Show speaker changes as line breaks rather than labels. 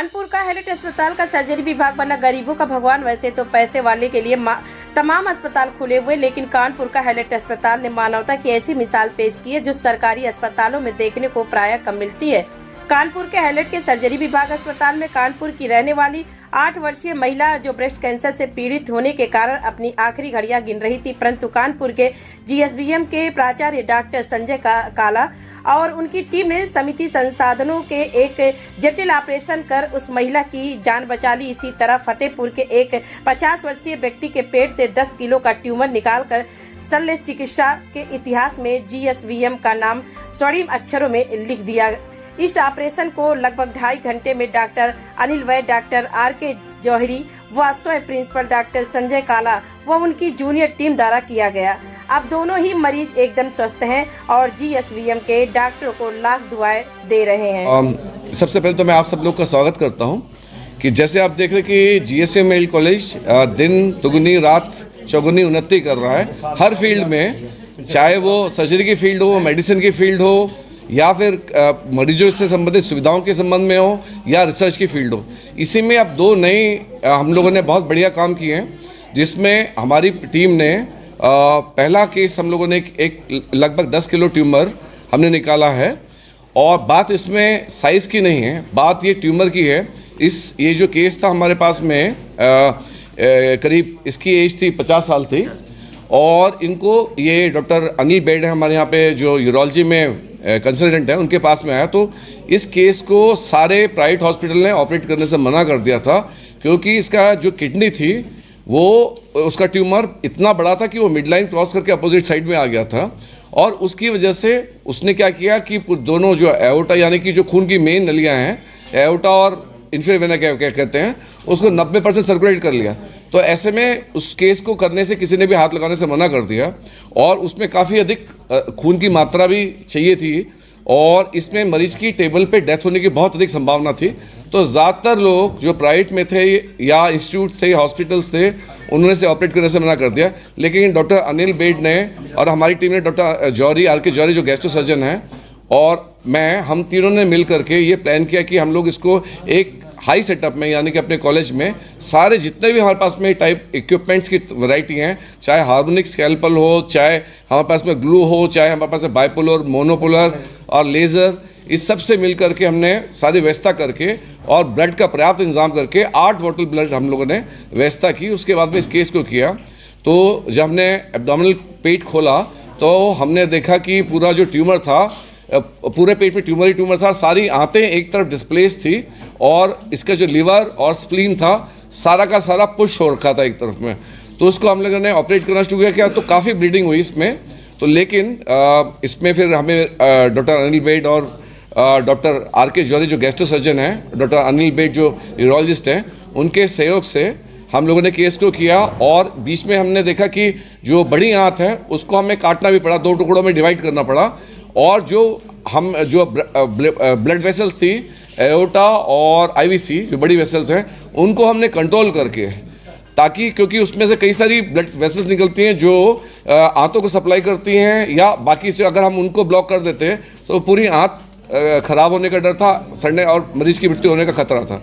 कानपुर का हैलेट अस्पताल का सर्जरी विभाग बना गरीबों का भगवान। वैसे तो पैसे वाले के लिए तमाम अस्पताल खुले हुए, लेकिन कानपुर का हैलेट अस्पताल ने मानवता की ऐसी मिसाल पेश की है जो सरकारी अस्पतालों में देखने को प्रायः कम मिलती है। कानपुर के हैलेट के सर्जरी विभाग अस्पताल में कानपुर की रहने वाली 8 वर्षीय महिला जो ब्रेस्ट कैंसर से पीड़ित होने के कारण अपनी आखिरी घड़ियां गिन रही थी, परंतु कानपुर के जीएसवीएम के प्राचार्य डॉक्टर संजय काला और उनकी टीम ने समिति संसाधनों के एक जटिल ऑपरेशन कर उस महिला की जान बचा ली। इसी तरह फतेहपुर के एक 50 वर्षीय व्यक्ति के पेट से 10 किलो का ट्यूमर निकालकर शल्य चिकित्सा के इतिहास में जीएसवीएम का नाम स्वर्णिम अक्षरों में लिख दिया। इस ऑपरेशन को लगभग 2.5 घंटे में डॉक्टर अनिल वैद्य, डॉक्टर आर.के. जौहरी व स्वयं प्रिंसिपल डॉक्टर संजय काला व उनकी जूनियर टीम द्वारा किया गया। अब दोनों ही मरीज एकदम स्वस्थ हैं और जीएसवीएम के डॉक्टरों को लाख दुआएं दे रहे हैं।
सबसे पहले तो मैं आप सब लोग का स्वागत करता हूं कि जैसे आप देख रहे कि जीएसवीएम मेडिकल कॉलेज दिन दुगुनी रात चौगुनी उन्नति कर रहा है हर फील्ड में, चाहे वो सर्जरी की फील्ड हो, मेडिसिन की फील्ड हो, या फिर मरीजों से संबंधित सुविधाओं के संबंध में हो, या रिसर्च की फील्ड हो। इसी में अब 2 नई हम लोगों ने बहुत बढ़िया काम किए हैं, जिसमें हमारी टीम ने पहला केस हम लोगों ने एक लगभग 10 किलो ट्यूमर हमने निकाला है। और बात इसमें साइज़ की नहीं है, बात ये ट्यूमर की है। ये जो केस था हमारे पास में करीब इसकी एज थी 50 साल थी, और इनको ये डॉक्टर अनिल बेड है हमारे यहाँ पे जो यूरोलॉजी में कंसल्टेंट है, उनके पास में आया। तो इस केस को सारे प्राइवेट हॉस्पिटल ने ऑपरेट करने से मना कर दिया था, क्योंकि इसका जो किडनी थी वो उसका ट्यूमर इतना बड़ा था कि वो मिड लाइन क्रॉस करके अपोजिट साइड में आ गया था। और उसकी वजह से उसने क्या किया कि दोनों जो एओर्टा यानी कि जो खून की मेन नलियाँ हैं, एओर्टा और इन्फीरियर वेना क्या कहते हैं, उसको 90% सर्कुलेट कर लिया। तो ऐसे में उस केस को करने से किसी ने भी हाथ लगाने से मना कर दिया, और उसमें काफ़ी अधिक खून की मात्रा भी चाहिए थी, और इसमें मरीज की टेबल पे डेथ होने की बहुत अधिक संभावना थी। तो ज़्यादातर लोग जो प्राइवेट में थे या इंस्टीट्यूट थे, हॉस्पिटल्स थे, उन्होंने से ऑपरेट करने से मना कर दिया। लेकिन डॉक्टर अनिल बेड ने और हमारी टीम ने डॉक्टर जौहरी, आर.के. जौहरी जो गैस्ट्रो सर्जन हैं, और हम तीनों ने मिल करके ये प्लान किया कि हम लोग इसको एक हाई सेटअप में, यानी कि अपने कॉलेज में सारे जितने भी हमारे पास में टाइप इक्विपमेंट्स की वैरायटी हैं, चाहे हार्मोनिक स्कैल्पल हो, चाहे हमारे पास में ग्लू हो, चाहे हमारे पास में बाइपोलर, मोनोपोलर और लेज़र, इस सब से मिल करके हमने सारी व्यवस्था करके और ब्लड का पर्याप्त इंतजाम करके 8 बॉटल ब्लड हम लोगों ने व्यवस्था की। उसके बाद में इस केस को किया, तो जब हमने एब्डोमिनल पेट खोला तो हमने देखा कि पूरा जो ट्यूमर था, पूरे पेट में ट्यूमर ही ट्यूमर था, सारी आंतें एक तरफ डिस्प्लेस थी, और इसका जो लिवर और स्प्लीन था सारा का सारा पुश हो रखा था एक तरफ में। तो उसको हम लोगों ने ऑपरेट करना शुरू किया, तो काफ़ी ब्लीडिंग हुई इसमें। तो लेकिन इसमें फिर हमें डॉक्टर अनिल बेड और डॉक्टर आर.के. जौहरी जो गैस्ट्रो सर्जन हैं, डॉक्टर अनिल बेड जो यूरोलॉजिस्ट हैं, उनके सहयोग से हम लोगों ने केस को किया। और बीच में हमने देखा कि जो बड़ी आंत है उसको हमें काटना भी पड़ा, 2 टुकड़ों में डिवाइड करना पड़ा। और जो ब्लड वेसल्स थी, एओर्टा और आईवीसी जो बड़ी वेसल्स हैं, उनको हमने कंट्रोल करके, ताकि क्योंकि उसमें से कई सारी ब्लड वेसल्स निकलती हैं जो आंतों को सप्लाई करती हैं, या बाकी से अगर हम उनको ब्लॉक कर देते तो पूरी आंत खराब होने का डर था, सड़ने और मरीज की मृत्यु होने का खतरा था।